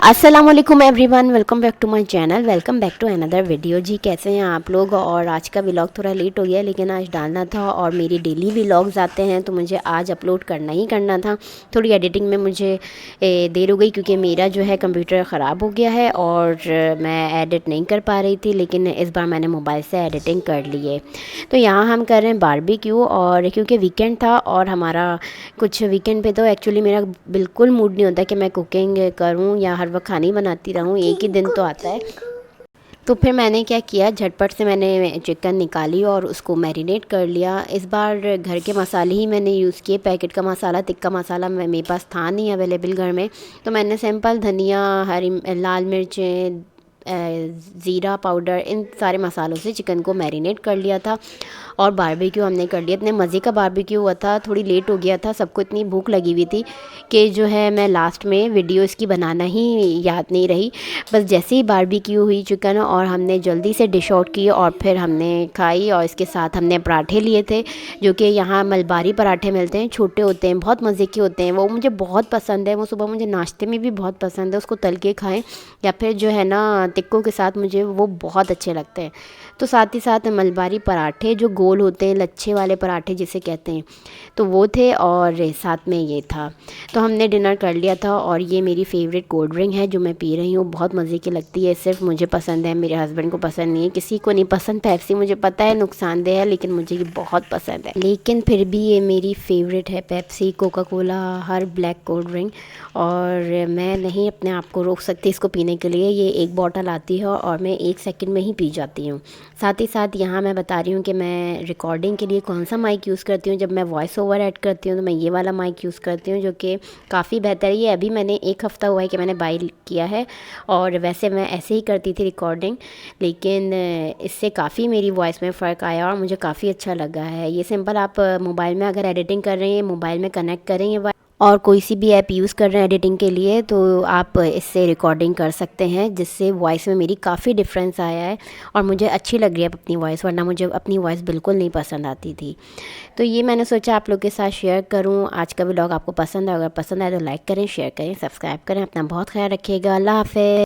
अस्सलाम वालेकुम everyone, welcome back to my channel, welcome back to another video. जी कैसे हैं आप लोग। और आज का व्लॉग थोड़ा लेट हो गया लेकिन आज डालना था और मेरी डेली व्लॉग्स आते हैं तो मुझे आज अपलोड करना ही करना था। थोड़ी एडिटिंग में मुझे देर हो गई क्योंकि मेरा जो है कंप्यूटर ख़राब हो गया है और मैं एडिट नहीं कर पा रही थी, लेकिन इस बार मैंने मोबाइल से एडिटिंग कर ली है। तो यहाँ हम कर रहे हैं बारबेक्यू, और क्योंकि वीकेंड था और हमारा कुछ वीकेंड पे तो एक्चुअली मेरा बिल्कुल मूड नहीं होता कि मैं कुकिंग करूं या हर वक्त खाना ही बनाती रहूं, एक ही दिन तो आता है। तो फिर मैंने क्या किया, झटपट से मैंने चिकन निकाली और उसको मैरिनेट कर लिया। इस बार घर के मसाले ही मैंने यूज़ किए, पैकेट का मसाला, तिक्का मसाला मेरे पास था नहीं अवेलेबल घर में। तो मैंने सिंपल धनिया, हरी लाल मिर्चें, ज़ीरा पाउडर, इन सारे मसालों से चिकन को मैरिनेट कर लिया था और बारबेक्यू हमने कर लिया। इतने मज़े का बारबेक्यू हुआ था, थोड़ी लेट हो गया था, सबको इतनी भूख लगी हुई थी कि जो है मैं लास्ट में वीडियो इसकी बनाना ही याद नहीं रही। बस जैसे ही बारबेक्यू हुई चिकन और हमने जल्दी से डिश आउट की और फिर हमने खाई। और इसके साथ हमने पराठे लिए थे, जो कि यहाँ मलबारी पराठे मिलते हैं, छोटे होते हैं, बहुत मज़े के होते हैं, वो मुझे बहुत पसंद है। वो सुबह मुझे नाश्ते में भी बहुत पसंद है, उसको तल के खाएँ या फिर जो है ना टिक्कों के साथ, मुझे वो बहुत अच्छे लगते हैं। तो साथ ही साथ मलबारी पराठे जो गोल होते हैं, लच्छे वाले पराठे जिसे कहते हैं, तो वो थे और साथ में ये था। तो हमने डिनर कर लिया था और ये मेरी फेवरेट कोल्ड ड्रिंक है जो मैं पी रही हूँ, बहुत मज़े की लगती है। सिर्फ मुझे पसंद है, मेरे हस्बैंड को पसंद नहीं है, किसी को नहीं पसंद। पेप्सी मुझे पता है नुकसानदेह है, लेकिन मुझे ये बहुत पसंद है। लेकिन फिर भी ये मेरी फेवरेट है, पेप्सी, कोका कोला, हर ब्लैक कोल्ड ड्रिंक। और मैं नहीं अपने आप को रोक सकती इसको पीने के लिए। ये एक बॉटल आती है और मैं 1 सेकंड में ही पी जाती हूँ। साथ ही साथ यहाँ मैं बता रही हूँ कि मैं रिकॉर्डिंग के लिए कौन सा माइक यूज़ करती हूँ। जब मैं वॉइस ओवर ऐड करती हूँ तो मैं ये वाला माइक यूज़ करती हूँ, जो कि काफ़ी बेहतर है। ये अभी मैंने 1 हफ़्ता हुआ है कि मैंने बाय किया है, और वैसे मैं ऐसे ही करती थी रिकॉर्डिंग, लेकिन इससे काफ़ी मेरी वॉइस में फ़र्क आया और मुझे काफ़ी अच्छा लगा है। ये सिंपल आप मोबाइल में अगर एडिटिंग कर रहे हैं, मोबाइल में कनेक्ट करेंगे और कोई सी भी ऐप यूज़ कर रहे हैं एडिटिंग के लिए, तो आप इससे रिकॉर्डिंग कर सकते हैं, जिससे वॉइस में मेरी काफ़ी डिफरेंस आया है और मुझे अच्छी लग रही है अपनी वॉइस, वरना मुझे अपनी वॉइस बिल्कुल नहीं पसंद आती थी। तो ये मैंने सोचा आप लोग के साथ शेयर करूं। आज का व्लॉग आपको पसंद है, अगर पसंद आए तो लाइक करें, शेयर करें, सब्सक्राइब करें। अपना बहुत ख्याल रखिएगा। अल्लाह हाफ़िज़।